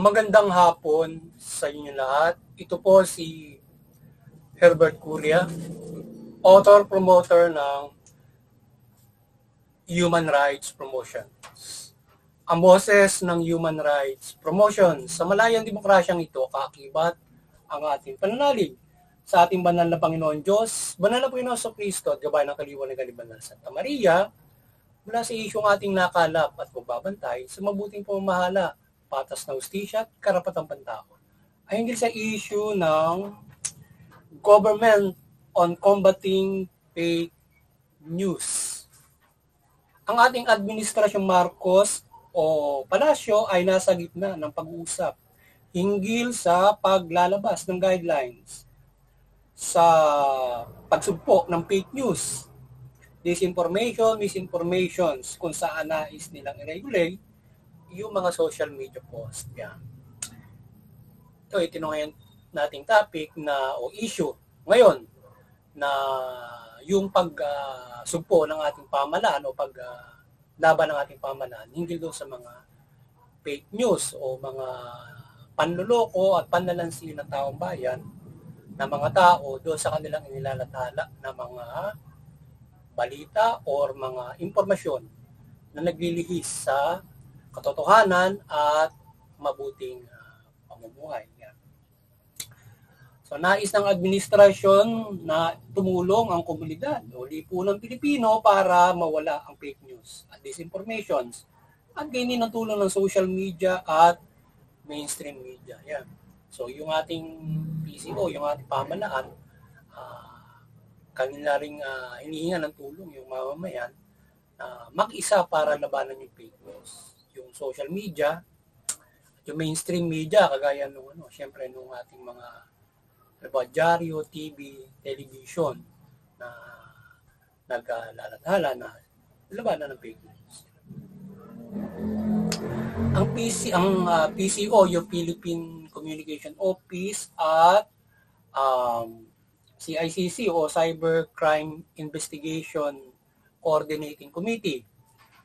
Magandang hapon sa inyo lahat. Ito po si Herbert Curia, author-promoter ng Human Rights Promotion. Ang boses ng Human Rights Promotion sa malayang demokrasyang ito kaakibat ang ating pananalig sa ating banal na Panginoon Diyos, banal na Panginoon sa Kristo at gabay ng kaliwan ng kaliban ng Santa Maria, mula sa isyong ating nakalap at pagbabantay sa mabuting pamamahala, patas na hustisya at karapatang pantao ay hinggil sa issue ng government on combating fake news. Ang ating Administrasyong Marcos o Palasyo ay nasa gitna ng pag-uusap hinggil sa paglalabas ng guidelines sa pagsugpo ng fake news, disinformation, misinformations, kung saan nais nilang i-regulate yung mga social media post. Yan. Ito ay tinungayan nating topic na o issue ngayon na yung pagsugpo ng ating pamahalaan o paglaban ng ating pamahalaan hinggil doon sa mga fake news o mga panluloko at panlalansi ng taong bayan na mga tao doon sa kanilang inilalathala na mga balita or mga impormasyon na naglilihis sa katotohanan at mabuting pamumuhay. Yan. So nais ng administrasyon na tumulong ang komunidad o lipunang Pilipino para mawala ang fake news at disinformations at gainin ang tulong ng social media at mainstream media. Yan. So yung ating PCO, yung ating pamahalaan, kanila ring hinihinga ng tulong yung mamamayan mag-isa para labanan yung fake news. Yung social media, yung mainstream media, kagaya nung syempre nung ating mga dyaryo, TV, television na naglalathala na labanan ng fake news. Ang PCO, yung Philippine Communication Office at CICC o Cybercrime Investigation Coordinating Committee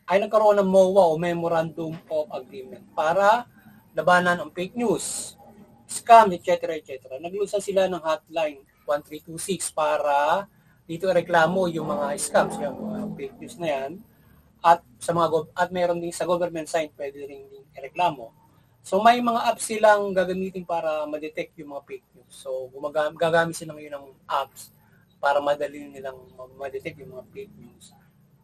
ay nagkaroon ng MOA o Memorandum of Agreement para labanan ang fake news, scam, etc. Naglusa sila ng hotline 1326 para dito reklamo yung mga scams, yung mga fake news na yan. At sa mga at meron din sa government side pwede ring ireklamo. So may mga apps silang gagamitin para ma-detect yung mga fake news. So gagamit sila ngayon ng apps para madali nilang ma-detect yung mga fake news.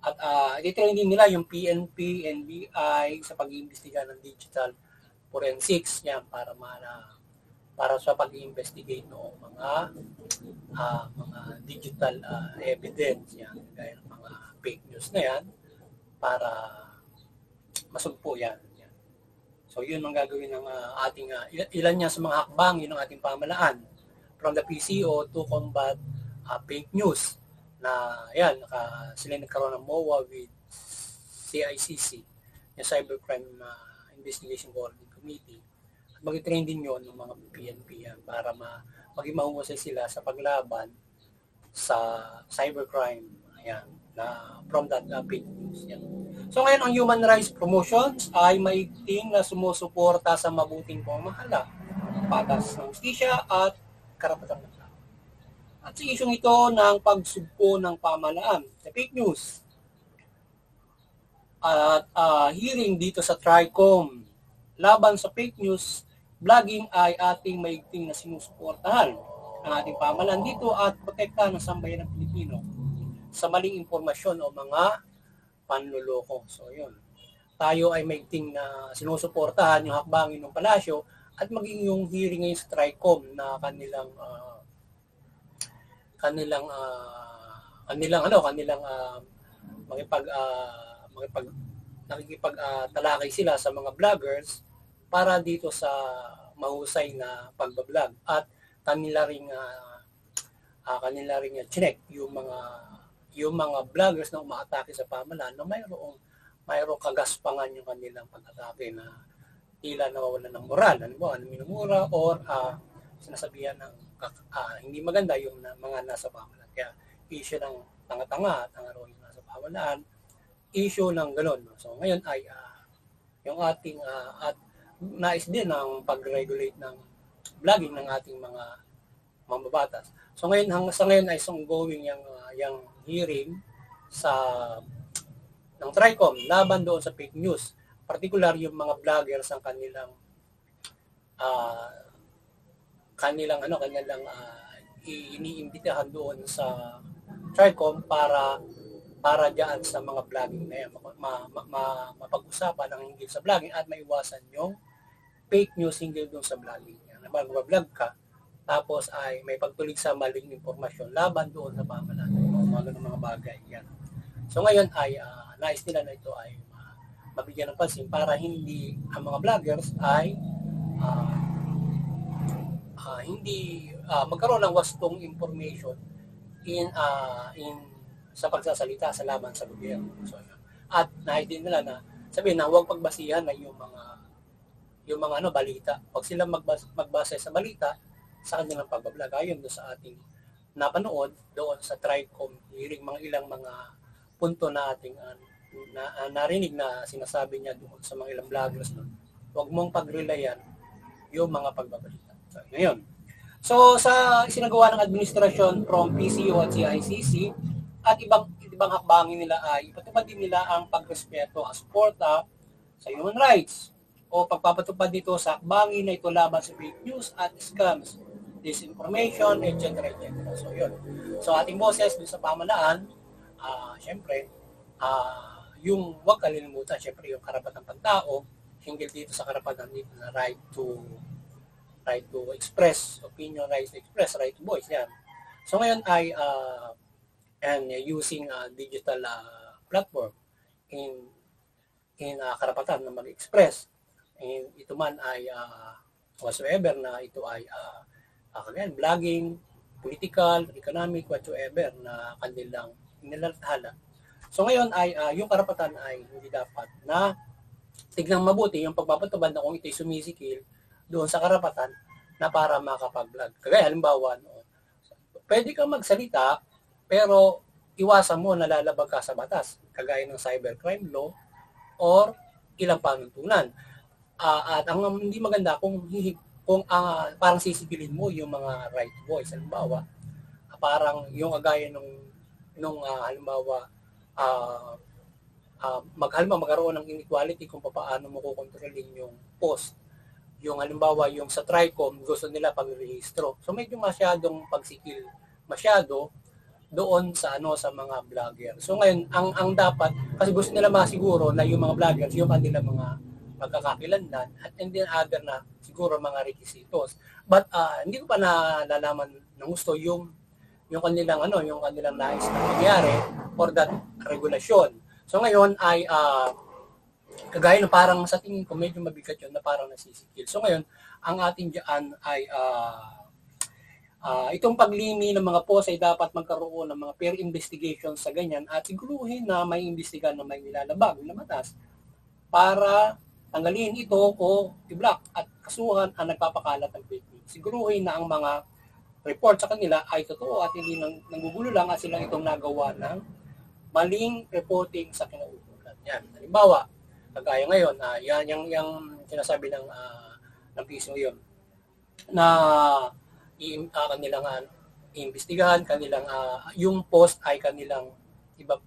At i-train din nila yung PNP, NBI sa pag-iimbestiga ng digital forensics yan para sa pag-iimbestigate ng mga digital evidence yan, gaya ng mga fake news na yan para masugpo yan. So yun ang gagawin ng ating ilan niya sa mga hakbang yun ang ating pamahalaan from the PCO to combat fake news na yan sila nagkaroon ng MOA with CICC, yung Cybercrime Investigation Coordinating Committee, at mag-train din yun ng mga PNP yan para maging mahusay sila sa paglaban sa cybercrime yan na from that fake news yan. So ngayon ang Human Rights Promotions ay maigting na sumusuporta sa mabuting pamamahala, patas ng hustisya at karapatang tao. At sa isyong ito ng pagsugpo ng pamahalaan sa fake news at hearing dito sa TRICOM laban sa fake news blogging ay ating maigting na sinusuportahan ng ating pamahalaan dito at protektahan ng sambayan ng Pilipino sa maling impormasyon o mga panluloko. So yun. Tayo ay maigting na sinusuportahan yung hakbangin ng palasyo at maging yung hearing ngayon sa TRICOM na kanilang nakikipagtalakay sila sa mga vloggers para dito sa mahusay na pagbablog at kanila ring check yung mga vloggers na umaatake sa pamahalaan na mayroong kagaspangan yung kanilang pag-atake na tila nawawalan ng moral, minumura or sinasabihan ng hindi maganda yung mga nasa pamahalaan. Kaya issue ng tanga-tanga yung nasa pamahalaan, issue ng gano'n. So ngayon ay yung ating at nais din ang pag-regulate ng vlogging ng ating mga mambabatas. So ngayon, hanggang sa ngayon ay ongoing yung hearing sa ng TRICOM laban doon sa fake news. Particular yung mga vloggers ang kanilang iniimbitahan doon sa TRICOM para diyan sa mga vlogging na yan, mapag-usapan ang hinggil sa vlogging at maiwasan yung fake news hinggil doon sa vlogging. Mag-vlog ka, tapos ay may pagtulig sa maling impormasyon laban doon sa pamahalaan ng mga bagay. Yan. So ngayon ay nais nila na ito ay mabigyan ng pansin para hindi ang mga vloggers ay hindi magkaroon ng wastong information in sa pagsasalita sa laban sa gobyerno. So, at nais din nila na sabihin na huwag pagbasihan na yung mga balita. Huwag silang magbase sa balita sa kanilang pagbablog. Ayon do sa ating napanood doon sa TRICOM hearing, mga ilang mga punto na ating narinig na sinasabi niya doon sa mga ilang vloggers na huwag mong pagrelayan yung mga pagbabalita. So, ngayon. So, sa isinagawa ng administrasyon from PCO at CICC at ibang hakbangin nila ay ipatupad din nila ang pagrespeto at suporta sa human rights o pagpapatupad dito sa hakbangin na ito laban sa fake news at scams, disinformation, etc. So, yun. So, ating boses dun sa pamahalaan, syempre, yung huwag kalilimutan, syempre, yung karapatan ng pantao, hinggil dito sa karapatan dito na right to express opinion, right to express, right to voice, yan. So, ngayon ay using digital platform in karapatan na mag-express. And ito man ay whatsoever na ito ay vlogging, political, economic, whatsoever na kanilang nilathala. So ngayon ay yung karapatan ay hindi dapat na tignang mabuti yung pagpapatubad na kung ito'y sumisikil doon sa karapatan na para makapag-vlog. Kagaya halimbawa, pwede kang magsalita pero iwasan mo na lalabag ka sa batas, kagaya ng cybercrime law or ilang panuntunan. At ang hindi maganda kung parang sisigilin mo yung mga right to voice. Halimbawa, parang yung kagaya nung halimbawa magkaroon ng inequality kung paano mo kukontrolin yung post. Yung halimbawa yung sa TRICOM gusto nila pag-rehistro. So medyo masyadong pagsikil doon sa mga vlogger. So ngayon ang dapat kasi gusto nila masiguro na yung mga vloggers yung kanilang mga pagkakakilanlan at and then other na siguro mga requisitos. But hindi ko pa nalalaman ng gusto yung kanilang nais na mangyari for that regulasyon. So ngayon ay kagaya na parang sa tingin ko medyo mabigat yun na parang nasisikil. So ngayon ang ating diyan ay itong paglimi ng mga post ay dapat magkaroon ng mga peer investigation sa ganyan at siguruhin na may imbestigan na may nilalabag na batas para tanggalin ito o i-block at kasuhan ang nagpapakalat ng fake news. Siguruhin na ang mga report sa kanila ay totoo at hindi nanggugulo lang at silang itong nagawa ng maling reporting sa kinauukulan. Yan. Halimbawa, kagaya ngayon, yung sinasabi ng PCO yun, na kanilang iimbestigahan, kanilang yung post ay kanilang iba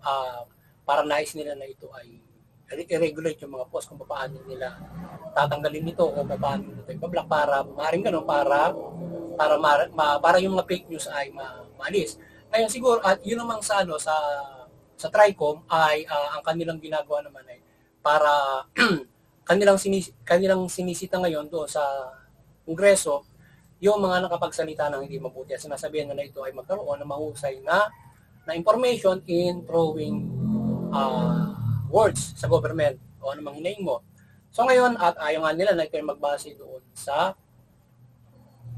para nais nila na ito ay i-regulate yung mga post kung paano nila tatanggalin nito o paano nito i-block para maaaring ganun para yung mga fake news ay maalis. Ngayon siguro at yun namang sa TRICOM ay ang kanilang ginagawa naman ay para kanilang sinisita ngayon doon sa Kongreso yung mga nakapagsalita ng hindi mabuti at sinasabihan na ito ay magkaroon ng mahusay na information in throwing words sa government o anumang hinaing mo. So ngayon, at ayaw nga nila na ito ay magbase doon sa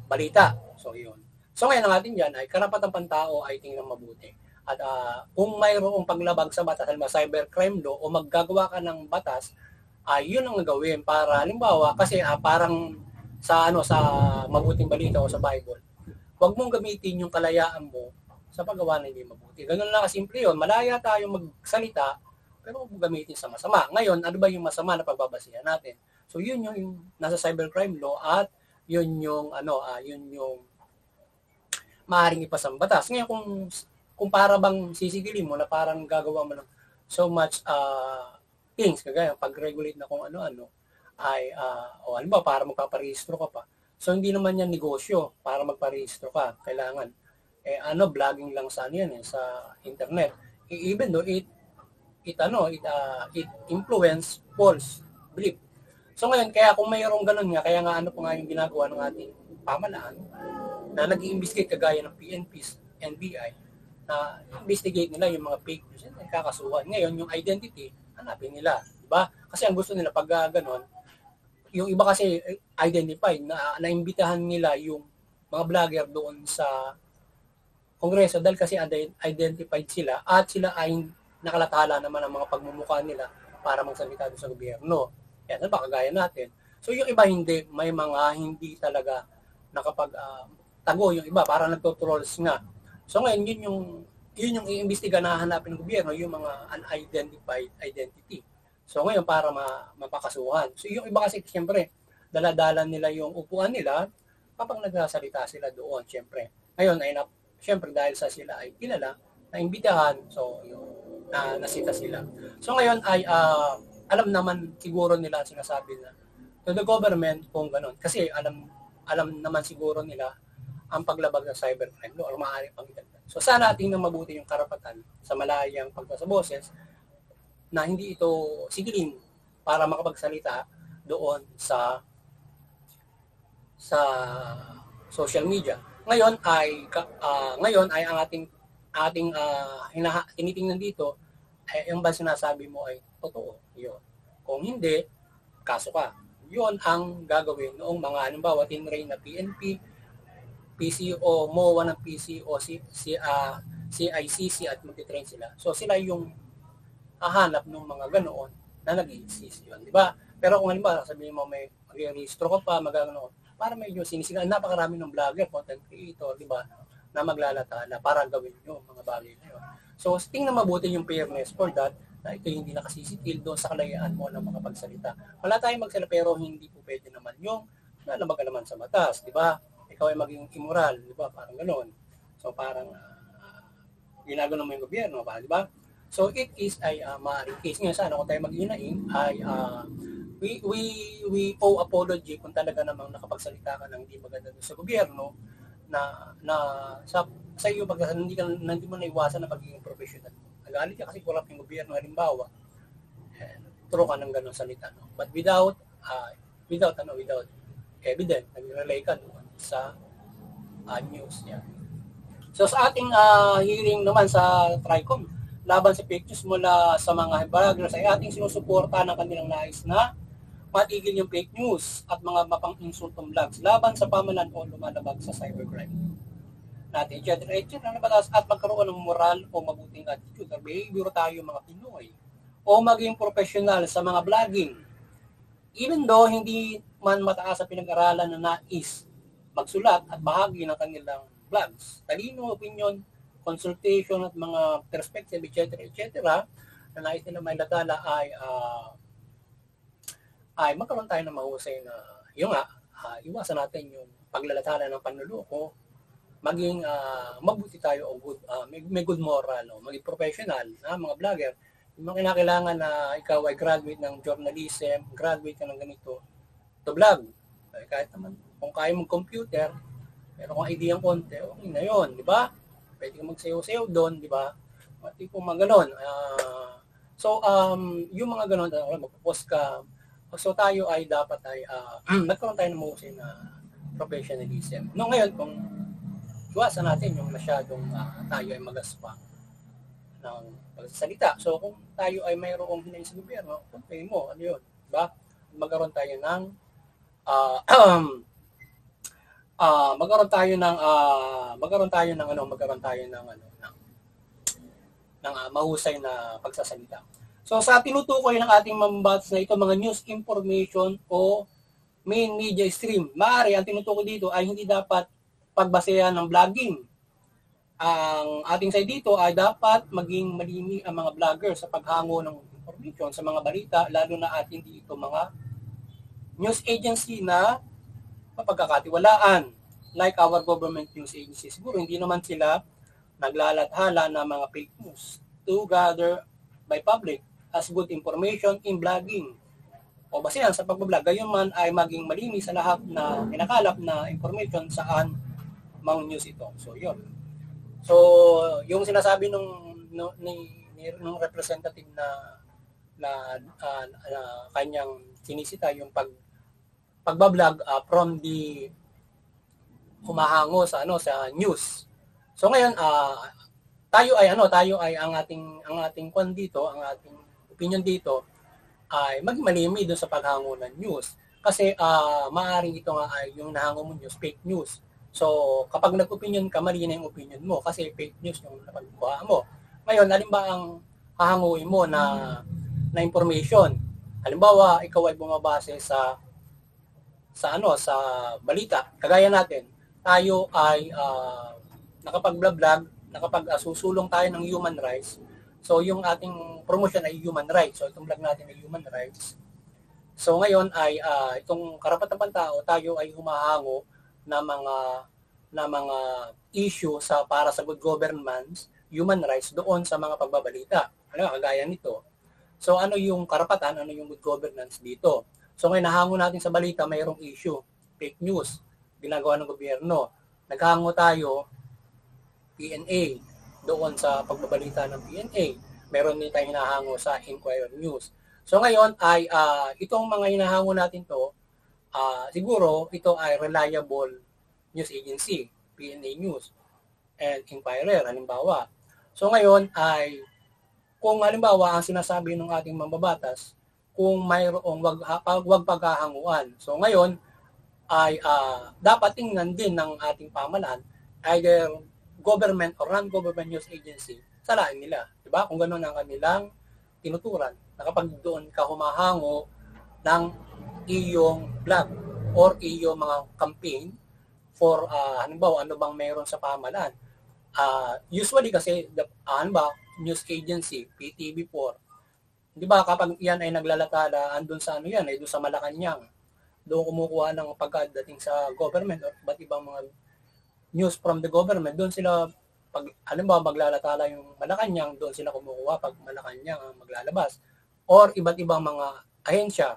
balita. So yun. So ngayon ang atin dyan ay karapatang pantao ay tingnan mabuti. At kung mayroong paglabag sa batas, halimbawa cybercrime law o maggagawa ka ng batas, ay yun ang gagawin para halimbawa kasi parang sa mabuting balita o sa Bible, huwag mong gamitin yung kalayaan mo sa paggawa ng hindi mabuti. Ganun lang kasimple yun. Malaya tayong magsalita, pero huwag mong gamitin sa masama. Ngayon, ano ba yung masama na pagbabasihan natin? So yun yung nasa cybercrime law at yun yung maaaring ipasa ang batas. Ngayon kung para bang sisigilin mo na parang gagawa mo ng so much things, kagaya pag-regulate na kung ano-ano, ay, o ano ba, para magpaparehistro ka pa. So, hindi naman yan negosyo para magparehistro ka. Kailangan, vlogging lang sa yan, sa internet. Even though it influence false belief. So, ngayon, kaya kung mayroong ganun nga, kaya nga ano po nga yung ginagawa ng ating pamalaan, na nag-i-investigate kagaya ng PNP, NBI, na investigate nila yung mga fake news, kakasuhan. Ngayon, yung identity, hanapin nila. Diba? Kasi ang gusto nila pag ganon, yung iba kasi identified na naimbitahan nila yung mga vlogger doon sa Kongreso dahil kasi identified sila at sila ay nakalathala naman ang mga pagmumukha nila para magsalita doon sa gobyerno. Yan, ba kagaya natin. So yung iba hindi, may mga hindi talaga nakapag tago yung iba, para nagto-trolls nga. So ngayon yun yung iimbestiga na hanapin ng gobyerno, yung mga unidentified identity. So ngayon para mapakasuhan. So yung iba kasi siyempre daladalan nila yung upuan nila kapag nagsasalita sila doon siyempre. Ngayon ay siyempre dahil sa sila ay kilala, naimbitahan, so yung nasita sila. So ngayon ay alam naman siguro nila sinasabi na to the government kung gano'n. Kasi alam naman siguro nila ang paglabag ng cybercrime o maaari pang idagdag. So sana tingnan mabuti yung karapatan sa malayang pagpasaboses na hindi ito sigilin para makapagsalita doon sa social media. Ngayon ay ang ating tinitingnan dito ay yung ba sinasabi mo ay totoo. Yun. Kung hindi, kaso ka. Yun ang gagawin noong mga halimbawa tinrain na PNP, PCO, MOA ng PCO, CICC at magtitrain sila. So sila yung hahanap ng mga ganoon na nag-i-exist yun, di ba? Pero kung halimbawa sabihin mo may mag-rehistro ka pa, magaganoon, para medyo sinisigaw, napakarami ng vlogger, content creator, di ba, na maglalatala para gawin yung mga bagay na yun. So tingnan mabuti yung fairness for that, na ito hindi nakasisitil doon sa kalayaan mo na makapagsalita. Wala tayong magsalita pero hindi po pwede naman yung nalabag naman sa batas, di ba? Ikaw ay maging immoral, di ba? Parang ganoon. So parang ginagawa mo yung gobyerno, di ba? So it is ay maaaring case. Ngayon sana kung tayo mag-inaing ay we owe apology kung talaga namang nakapagsalita ka ng hindi maganda sa gobyerno na sa iyo pag hindi mo naiwasan na pagiging professional. Nagalit ka kasi corrupt yung gobyerno halimbawa. Turo ka ng ganung salita, no? But without evidence, nag-relay ka doon sa news niya. So sa ating hearing naman sa TRICOM, laban sa fake news mula sa mga bloggers ay ating sinusuporta ng kanilang nais na matigil yung fake news at mga mapang-insultong vlogs laban sa pamalan o lumalabag sa cybercrime. Natin, etc. na batas at magkaroon ng moral o mabuting attitude or behavior tayo mga Pinoy o maging professional sa mga vlogging. Even though hindi man mataas sa pinag-aralan na nais magsulat at bahagi ng kanilang vlogs, talino, opinion, consultation at mga perspective, etc. na nais nila may latala ay magkaroon tayo ng mahusay na iwasan natin yung paglalatala ng panluloko, maging mabuti tayo o good, may good moral o maging professional na mga vlogger. Yung mga kinakailangan na ikaw ay graduate ng journalism, graduate ka ng ganito to vlog. Kahit naman kung kaya mong computer, pero kung idea ang konti, okay na yun, di ba? Pwede kang magsayaw-sayaw doon, di ba? Pati kung mga ganon. Yung mga ganon, magpo-post ka. So tayo ay dapat ay nagkaroon tayo ng mahusay na professionalism. No, ngayon, kung iwasan natin yung masyadong tayo ay magaspa ng pagsasalita. So kung tayo ay mayroong hinay sa gobyerno, kumpay mo, ano yun? Diba? Magkaroon tayo ng mahusay na pagsasalita. So sa tinutukoy ng ating mambats na ito, mga news information o main media stream, maaari ang tinutukoy dito ay hindi dapat pagbasehan ng vlogging. Ang ating side dito ay dapat maging malimi ang mga vlogger sa paghango ng information sa mga balita, lalo na at hindi ito mga news agency na mapagkakatiwalaan. Like our government news agency, siguro hindi naman sila naglalathala ng mga fake news to gather by public as good information in blogging. O base yan sa pagbablog, gayon man ay maging malinis sa lahat na pinakalap na information saan mang news ito. So, yun. So, yung sinasabi nung representative na kanyang sinisita yung pagbablog from the humahango sa sa news. So ngayon tayo ay ang ating kwan dito, ang ating opinion dito ay maging malimit doon sa paghango ng news. Kasi maaaring ito nga ay yung nahango mo news, fake news. So, kapag nag-opinion ka, mali na yung opinion mo kasi fake news yung napagkuha mo. Ngayon, halimbawa ang hahanguin mo na information. Halimbawa, ikaw ay bumabase sa balita. Kagaya natin, tayo ay nakapag-vlog, nakapag-susulong tayo ng human rights. So, yung ating promotion ay human rights. So, itong vlog natin ay human rights. So, ngayon ay itong karapatan ng tao, tayo ay humahango na mga issue para sa good governance, human rights doon sa mga pagbabalita. Kagaya nito. So ano yung karapatan, ano yung good governance dito? So ngayon nahango natin sa balita, mayroong issue, fake news, ginagawa ng gobyerno. Naghango tayo PNA doon sa pagbabalita ng PNA. Meron din tayong hinahango sa Inquirer News. So ngayon ay itong mga hinahango natin to, siguro ito ay reliable news agency, PNA News, and Inquirer, halimbawa. So ngayon ay, kung halimbawa ang sinasabi ng ating mambabatas, kung mayroong wag paghahanguan. So ngayon ay dapat tingnan din ng ating pamahalaan, either government or non-government news agency, salain nila. Diba? Kung gano'n ang kanilang tinuturan, na kapag doon ka humahango ng iyong blog or iyong mga campaign for halimbawa ano bang mayroon sa pamahalaan. Usually kasi halimbawa news agency, PTV4, di ba kapag yan ay naglalatala andun sa yan ay doon sa Malacanang, doon kumukuha ng pagkadating sa government or iba't ibang mga news from the government, doon sila pag halimbawa maglalatala yung Malacanang, doon sila kumukuha pag Malacanang ang maglalabas, or iba't ibang mga ahensya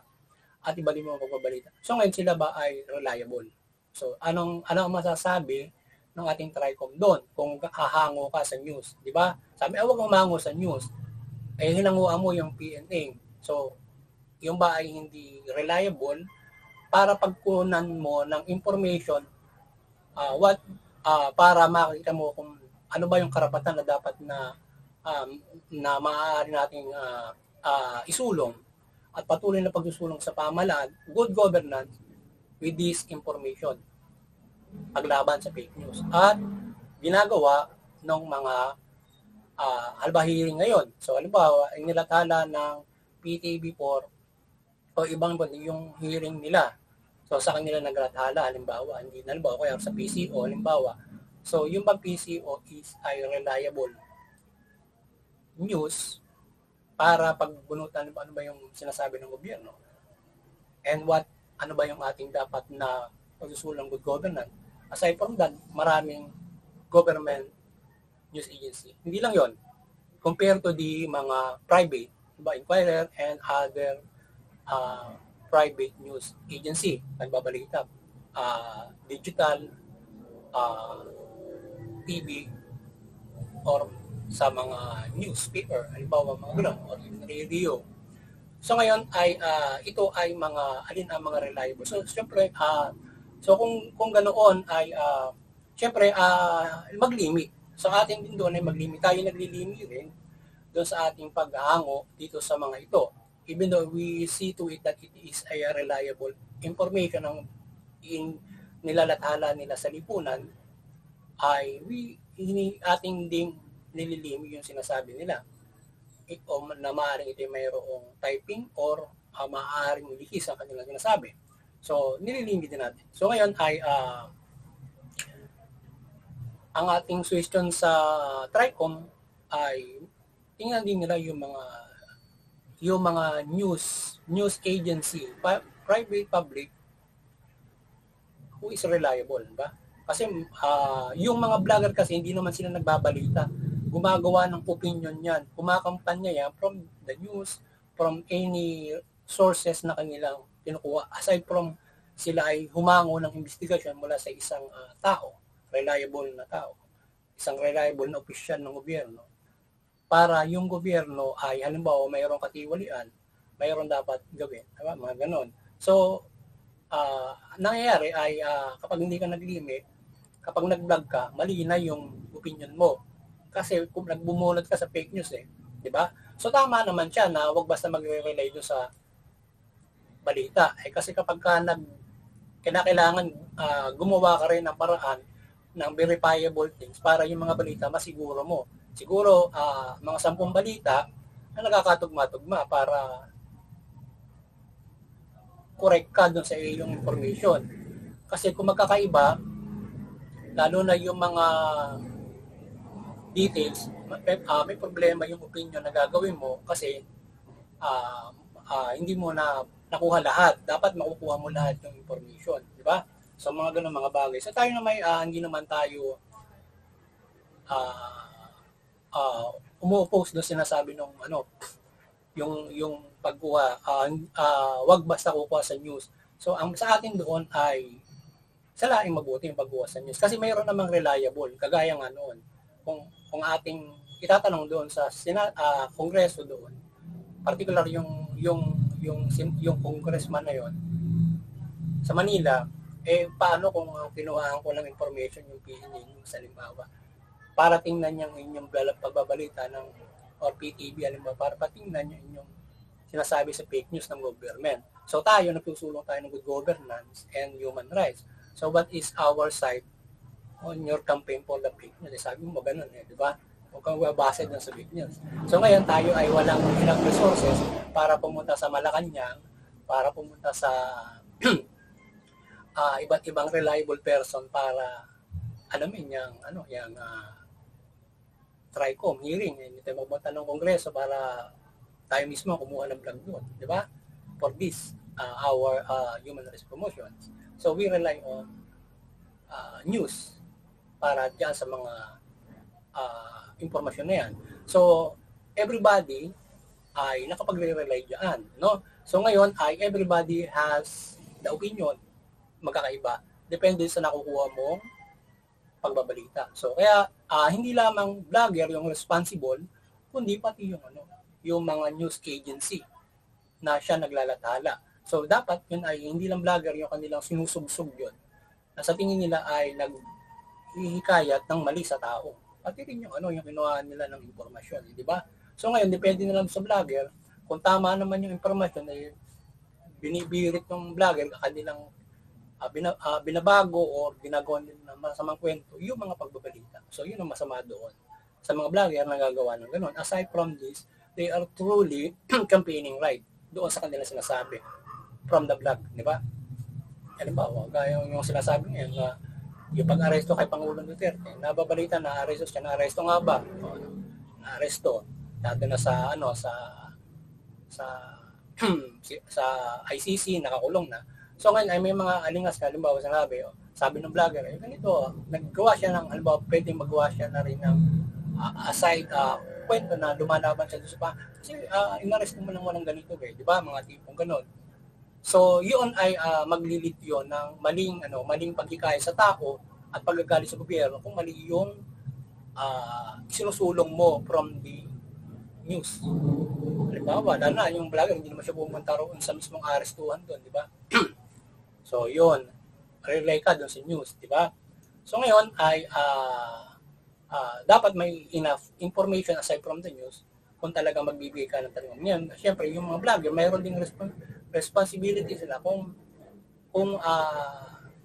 at iba't ibang pagbabalita. So ngayon sila ba ay reliable? So ano ang masasabi ng ating TRICOM doon kung hahango ka sa news, di ba? Sabi, huwag kang mahango sa news. Eh hinanguan mo yung PNA. So yung ba ay hindi reliable para pagkunan mo ng information para makita mo kung ano ba yung karapatan na dapat na maaari nating isulong at patuloy na pagsusulong sa pamahalaan, good governance with this information, paglaban sa fake news. At ginagawa ng mga halimbawa hearing ngayon. So halimbawa, nilathala ng PTV4 o ibang yung hearing nila. So sa kanila naglathala, halimbawa, hindi na halimbawa, kaya sa PCO, halimbawa. So yung bang PCO ay reliable news para pagbunutan ano ba yung sinasabi ng gobyerno, and ano ba yung ating dapat na pagsusulang good governance. Aside from that, maraming government news agency. Hindi lang yon, compared to the mga private, diba, Inquirer and other private news agency, nagbabalita, digital, TV, or sa mga newspaper, halimbawa mga gano'n, or radio. So ngayon ay ito ay alin ang mga reliable. So syempre kung ganoon ay syempre mag-limit. So atin din doon ay mag-limit. Tayo nagli-limit rin doon sa ating paghahango dito sa mga ito. Even though we see to it that it is a reliable information ang nilalathala nila sa lipunan, ay ating ding nililimi yung sinasabi nila. O na maaaring ito mayroong typing or maaaring lihis ang kanilang sinasabi. So, nililimi din natin. So, ngayon ay ang ating suggestion sa TRICOM ay tingnan din nila yung mga news agency private, public, who is reliable, ba? Kasi yung mga vlogger kasi hindi naman sila nagbabalita. Gumagawa ng opinion yan. Kumakampanya yan from the news, from any sources na kanilang kinukuha. Aside from sila ay humango ng investigasyon mula sa isang tao, reliable na tao, isang reliable na opisyal ng gobyerno, para yung gobyerno ay halimbawa mayroong katiwalian, mayroon dapat gawin, diba? Mga ganon. So, nangyayari ay kapag hindi ka nag-limit, kapag nag-vlog ka, mali na yung opinion mo. Kasi kung nagbumulot ka sa fake news di ba? So tama naman siya na wag basta magre-rely doon sa balita. Kasi kapag kinakailangan gumawa ka rin ng paraan ng verifiable things para yung mga balita masiguro mo. Siguro mga 10 balita na nagkakatugma-tugma para correct ka doon sa iyong information. Kasi kung magkakaiba, lalo na yung mga details, may problema yung opinion na gagawin mo kasi hindi mo na nakuha lahat. Dapat makukuha mo lahat yung information, di ba? So mga ganun mga bagay. So tayo na hindi naman tayo umu-oppose doon sinasabi nung yung pagkuha, wag basta kukuha sa news. So ang sa atin doon ay salaing mabuti yung pagkuha sa news kasi mayroon namang reliable kagaya nga noon. Kung ating itatanong doon sa kongreso doon, particular yung congressman na yon sa Manila, paano kung kinuhaan ko ng information yung PNN sa halimbawa para tingnan yung inyong pagbabalita ng or PTV halimbawa para patingnan yung inyong sinasabi sa fake news ng government. So tayo nagsusulong tayo ng good governance and human rights. So what is our side on your campaign for the fake news? Sabi mo ganun di ba? Huwag kang babase doon sa fake news. So ngayon tayo ay walang ilang resources para pumunta sa Malacanang, para pumunta sa iba't ibang reliable person para alamin yung TRICOM hearing. Hindi tayo magpunta ng kongreso para tayo mismo kumuha ng vlog doon, di ba? For this, our human rights promotions. So we rely on news para dyan sa mga impormasyon na yan. So everybody ay nakapagre-rely dyan, no? So ngayon ay everybody has the opinion magkakaiba. Depende sa nakukuha mong pagbabalita. So kaya hindi lamang vlogger yung responsible, kundi pati yung mga news agency na siya naglalathala. So dapat yun ay hindi lang vlogger yung kanilang sinusubsog yun. Na sa tingin nila ay naghihikayat ng mali sa tao. Pati rin yung kinuha nila ng impormasyon, di ba? So ngayon depende na lang sa vlogger kung tama naman yung impormasyon ay binibirit ng vlogger kanilang binabago o ginagawa nila ng masamang kwento yung mga pagbabalita. So yun ang masama doon sa mga vlogger na gagawa ng ganoon. Aside from this, they are truly campaigning right doon sa kanila sinasabi from the vlog, di ba? Halimbawa, gaya yung sinasabi niya yung pag-aresto kay Pangulong Duterte, nababalita na aresto siya, na-aresto nga ba? Na-aresto. Dati na sa sa ICC nakakulong na. So ngayon ay may mga alingas na halimbawa sabi ng vlogger ganito, naggawa siya ng halimbawa pwedeng magawa siya na rin ng aside kwento na lumalaban siya doon sa kasi inaresto mo lang walang ganito di ba mga tipong ganon. So yun ay maglilit yun ng maling paghikayat sa tao at pagagalit sa gobyerno kung mali yung sinusulong mo from the news. Halimbawa, lalo na yung vlogger, hindi naman siya pumunta roon sa mismong arestuhan doon, di ba? So yun, relay ka doon sa news, di ba? So ngayon ay dapat may enough information aside from the news kung talaga magbibigay ka ng tanong. Ngayon, syempre yung mga vlogger, mayroon ding responsibility sila kung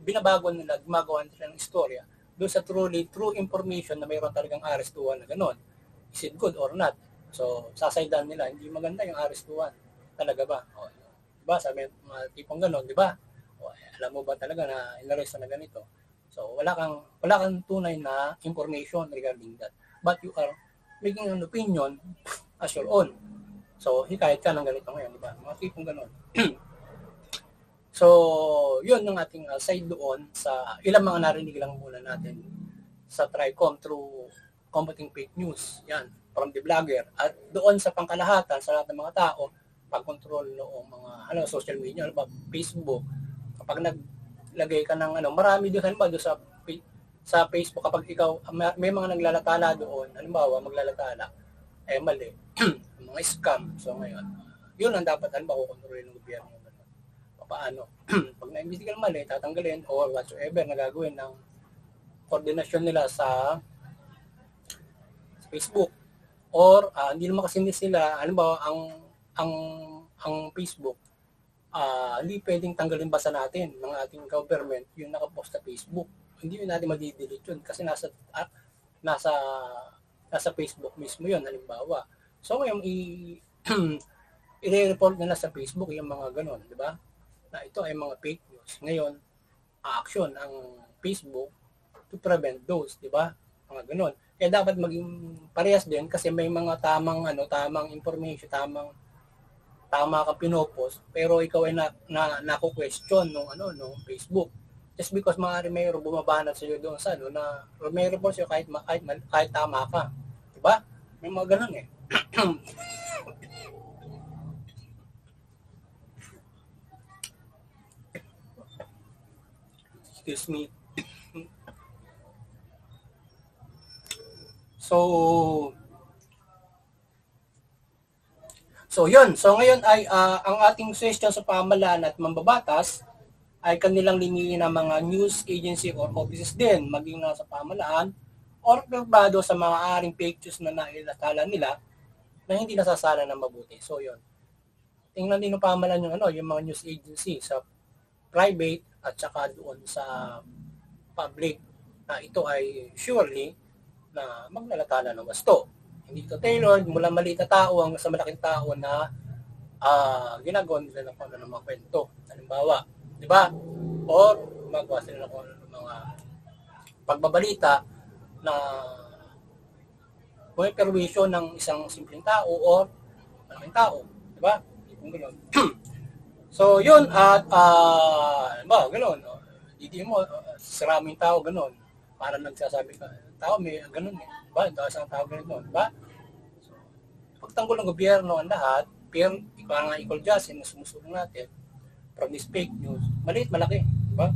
binabago nila, gumagawa nila ng istorya doon sa true information na mayroon talagang arestuhan na gano'n. Is it good or not? So, sasaydan nila, hindi maganda yung arestuhan. Talaga ba? Diba? Sabi mga tipong gano'n, di ba? Alam mo ba talaga na inaresto na ganito? So, wala kang tunay na information regarding that. But you are making an opinion as your own. So, hikayat ka ng ganito ngayon, di ba? Mga tipong gano'n. So, yun ang ating side doon sa ilang mga narinig lang muna natin sa TRICOM through combating fake news. Yan, from the vlogger. At doon sa pangkalahatan, sa lahat ng mga tao, pag-control noong mga social media, Facebook, kapag naglagay ka ng marami doon, halimbawa doon sa Facebook, kapag ikaw, may mga naglalatala doon, halimbawa maglalatala, mali, mga scam. So ngayon, yun ang dapat halimbawa kukontrolin ng gobyerno. Paano? Pag na-investigan mali, tatanggalin or whatsoever na gagawin ng koordinasyon nila sa Facebook. Or hindi naman kasi sila, halimbawa ang Facebook, hindi pwedeng tanggalin basta natin ng ating government yung nakapost sa Facebook. Hindi yun natin madidelete yun kasi nasa Facebook mismo yun, halimbawa. So ngayon i-report nila sa Facebook yung mga ganon, di ba? Na ito ay mga fake news. Ngayon, action ang Facebook to prevent those, di ba? Mga ganon. Kaya dapat maging parehas din kasi may mga tamang information, tama ka pinopost, pero ikaw ay nako-question nung Facebook. Just because maaari may bumabanat sa iyo doon sa na may report sa'yo kahit tama ka. Di ba? May mga ganon eh. Excuse me. So yun. So ngayon ay ang ating suggestion sa pamahalaan at mambabatas ay kanilang liniin ng mga news agency or offices din, maging sa pamahalaan or privado sa mga aring fake news na nailatala nila na hindi nasasala ng mabuti. So yun. Tingnan din ng pamahalaan yung mga news agency sa private at saka doon sa public na ito ay surely na maglalatala ng wasto. Hindi ito tailored mula maliit na tao hanggang sa malaking tao na ginagawa nila ng mga kwento. Halimbawa, di ba? Or magawa sila ng mga pagbabalita na may perwisyo ng isang simpleng tao or malaking tao. Di ba? Kung gano'n. So, yun, at, gano'n, hindi mo, sira mo yung tao, gano'n, para nagsasabi ka, tao, may gano'n eh, diba? Isang tao gano'n, diba? So, pagtanggol ng gobyerno ang lahat, pero equal justice na sumusulong natin, from this fake news, maliit, malaki, diba?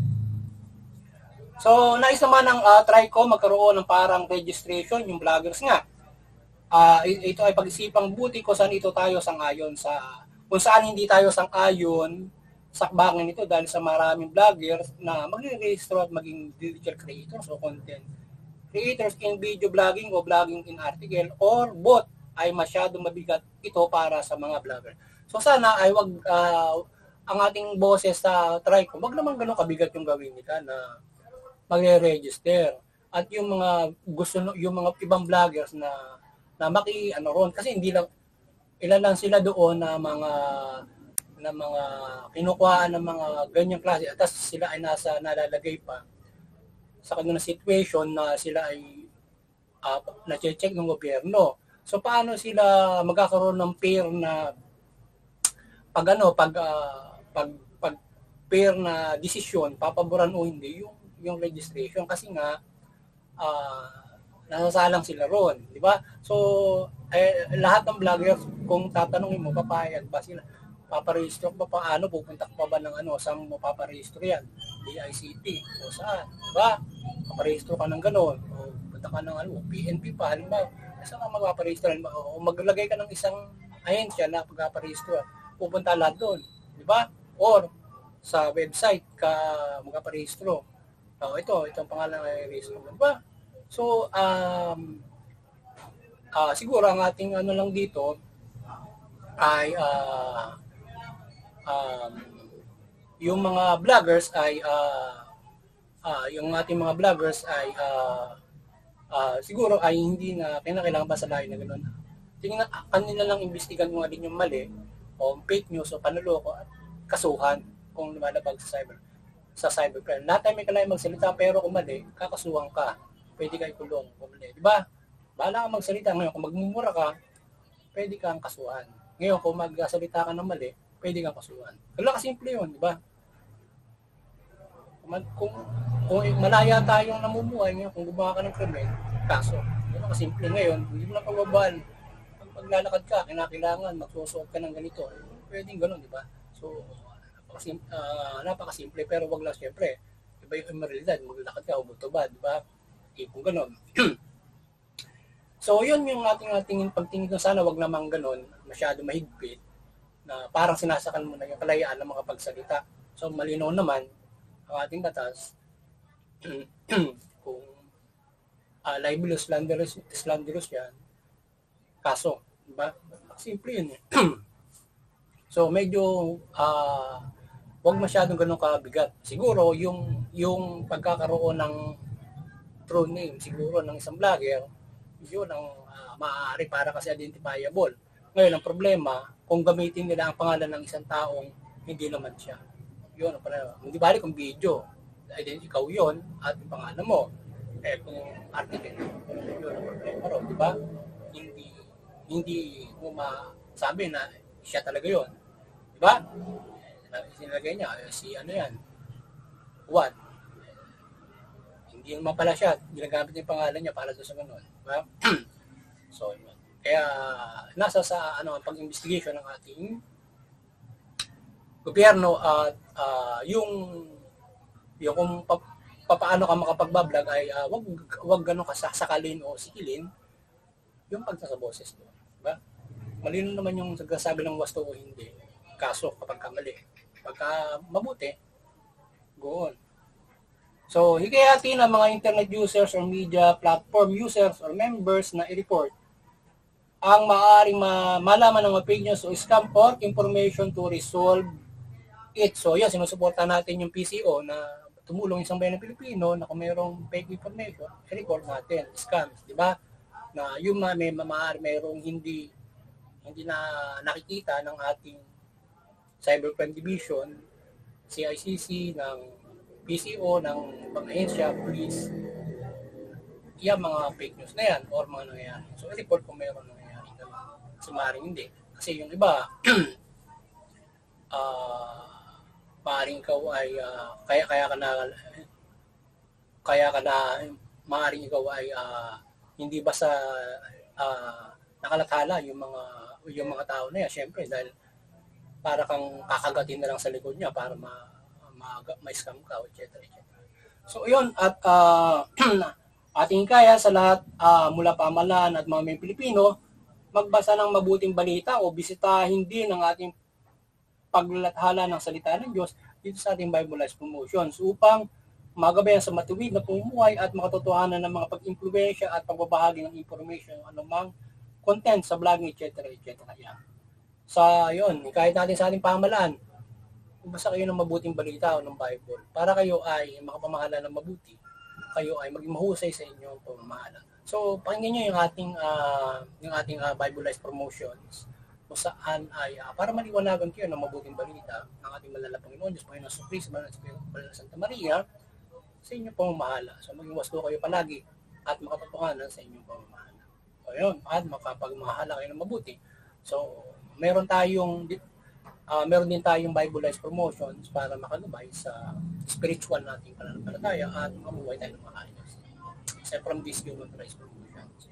So, nais naman ng TRICOM magkaroon ng parang registration, yung vloggers nga. Ito ay pag-isipang buti kung saan ito tayo sangayon sa kung saan hindi tayo sang-ayon sakbangin ito dahil sa maraming vloggers na magre-register at maging digital creators o content creators in video blogging o blogging in article or both ay masyadong mabigat ito para sa mga vlogger. So sana ay wag ang ating boses sa TRICOM, wag naman ganun kabigat yung gawin nila na magre-register at yung mga yung mga ibang vloggers na ron kasi hindi lang ilan lang sila doon na mga kinukuhaan ng mga ganyang klase at sila ay nalalagay pa sa kanilang situation na sila ay na-check ng gobyerno. So paano sila magkakaroon ng fair na pag fair na desisyon papaboran o hindi yung registration kasi nga nasasalang sila ron, di ba? So lahat ng vloggers, kung tatanungin mo, papayag ba sila? Paparehistro pa paano? Pupunta ka pa ba ng saan mo paparehistro yan? DICT o saan? Diba? Paparehistro ka ng gano'n. O punta ka ng PNP pa. Halimbawa, saan ka magpaparehistro? O maglagay ka ng isang ahensya na pagpaparehistro. Pupunta lahat doon. Diba? Or sa website ka magpaparehistro. Itong pangalan ay rehistro. Diba? So, siguro ang ating lang dito ay yung mga vloggers ay yung ating mga vloggers ay siguro ay hindi na kinakailangan pa sa layo na gano'n. Tingnan kanila lang imbestigan kung alin yung mali o fake news o panloloko at kasuhan kung lumalabag sa cybercrime. Lahat tayo may kailangan magsalita pero kung mali, kakasuhan ka. Pwede ka ikulong kung mali. Diba? Bahala ka magsalita ngayon. Kung magmumura ka, pwede kang kasuhan. Ngayon, kung magsalita ka ng mali, pwede kang kasuhan. Kaya kasimple yun, di ba? Kung malaya tayong namumuhay ngayon, kung gumawa ka ng krimen, kaso, yun ang kasimple ngayon, hindi mo na pagbabaan. Pag maglalakad ka, kinakailangan, magsusuot ka ng ganito. Pwedeng ganun, di ba? So, napakasimple, pero wag lang siyempre. Iba yung realidad, maglalakad ka, humutubad, di ba? Kung ganun. So, yun yung ating pagtingin na sana wag namang ganun, masyado mahigpit, na parang sinasakan mo na yung kalayaan ng mga pagsalita. So, malinaw naman ang ating batas kung libelous, slanderous yan, kaso, diba? Simple yun eh. So, medyo wag masyadong ganun kabigat. Siguro, yung pagkakaroon ng true name, siguro, ng isang vlogger, yun ang maaari para kasi identifiable. Ngayon, ang problema, kung gamitin nila ang pangalan ng isang taong hindi naman siya. Yun ang problema. Hindi bali kung video, ikaw yun, at yung pangalan mo. Kung article, yun ang problema ron, di ba? Hindi mo masabi na siya talaga yun. Di ba? Sinilagay niya, si ano yan, Juan. Hindi naman pala siya, ginagamit yung pangalan niya para doon sa ganun. Diba? So, yun. Kaya, nasa sa pag-investigation ng ating gobyerno at yung kung paano ka makapagbablog ay wag ganun kasasakalin o sikilin yung pagkakaboses. Diba? Malino naman yung nagsasabi ng wasto o hindi. Kaso kapag kamali. Pagka mabuti, go on. So, hikayatin ang mga internet users or media platform users or members na i-report ang maaaring malaman ng opinions o scam or information to resolve it. So, yan, sinusuporta natin yung PCO na tumulong isang bayan ng Pilipino na kung mayroong fake information, i-report natin, scams, di ba? Na yung mayroong hindi na nakikita ng ating Cybercrime Division, CICC, ng PCO, ng pang-ahensya, police, yung mga fake news na yan or mga nangyayari. So, i-report kung mayroon nangyayari. Kasi maaaring hindi. Kasi yung iba, maaaring ikaw ay, maaaring ikaw ay hindi ba sa nakalathala yung mga tao na yan. Siyempre, dahil para kang kakagatin na lang sa likod niya para ma-scam ka, etc. So, yun. At ating kaya sa lahat mula pamahalaan at mga may Pilipino, magbasa ng mabuting balita o bisitahin din ang ating paglalathala ng salita ng Diyos dito sa ating Bible Life Promotions upang magabayan sa matuwid na pamumuhay at makatotohanan ng mga pag-impluwensya at pagbabahagi ng information anumang content sa vlogging, etc. Yan. Sa yun, kahit natin sa ating pamahalaan, basta kayo ng mabuting balita o ng Bible para kayo ay makapamahala ng mabuti, kayo ay maging mahusay sa inyong pamamahala. So, pakinggan nyo yung ating Bible Life Promotions kung saan ay para maliwanagan kayo ng mabuting balita ng ating malala Panginoon Diyos, Panginoon sa Kristo, Banal na Santa Maria sa inyong pamamahala. So, maging wasto kayo palagi at makatotohanan sa inyong pamamahala. So, yun, at makapagmahala kayo ng mabuti. So, meron din tayong Bible Life Promotions para makalubay sa spiritual nating pananampalataya at mamuhay tayo ng maayos. Except from this human rights promotions.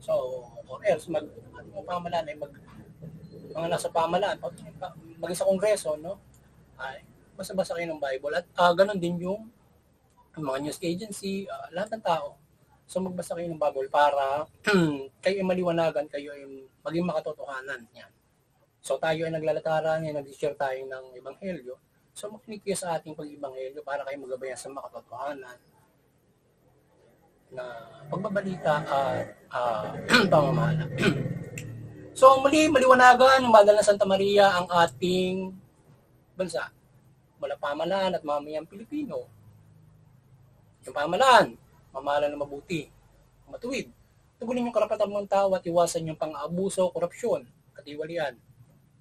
So, or else, ating pamahalaan ay mga nasa pamahalaan, maging sa kongreso, no? Ay, basa-basa kayo ng Bible. At ganun din yung mga news agency, lahat ng tao. So, magbasa kayo ng Bible para kayo ay maliwanagan, kayo ay maging makatotohanan. Yan. So, tayo ay naglalataran, nag-share tayo ng Ebanghelyo. So, makinig kayo sa ating pag-Ebanghelyo para kayo magabayan sa makatotohanan na pagbabalita at pamamahala. So, maliwanagan ng Banal na Santa Maria ang ating bansa. Mula pamahalaan at mamayang Pilipino. Yung pamahalaan, mamahala na mabuti, matuwid. Tugunin yung karapatan ng tao at iwasan yung pang-abuso, korupsyon, katiwalian,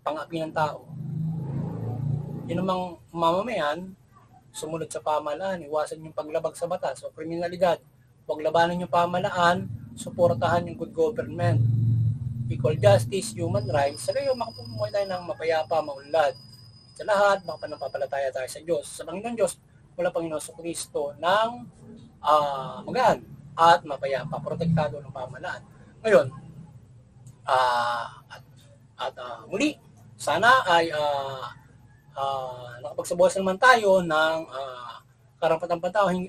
pang-api ng tao. Yun namang mamamayan, sumunod sa pamahalaan, iwasan yung paglabag sa batas o kriminalidad. Huwag labanan yung pamahalaan, suportahan yung good government, equal justice, human rights. Sa gayon, makapumuhay tayo ng mapayapa, maunlad. Sa lahat, makapananampalataya tayo sa Diyos. Sa Panginoon Diyos, mula Panginoon Kristo ng magaan at mapayapa, protektado ng pamahalaan. Ngayon, muli, sana ay nakapagsabukas naman tayo ng karapatang patawang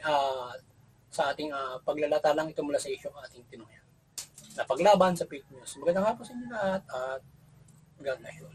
sa ating paglalatalang ito mula sa isyong ating tinungyan. Na paglaban sa fake news. Magandang hapon sa inyo lahat at God bless you.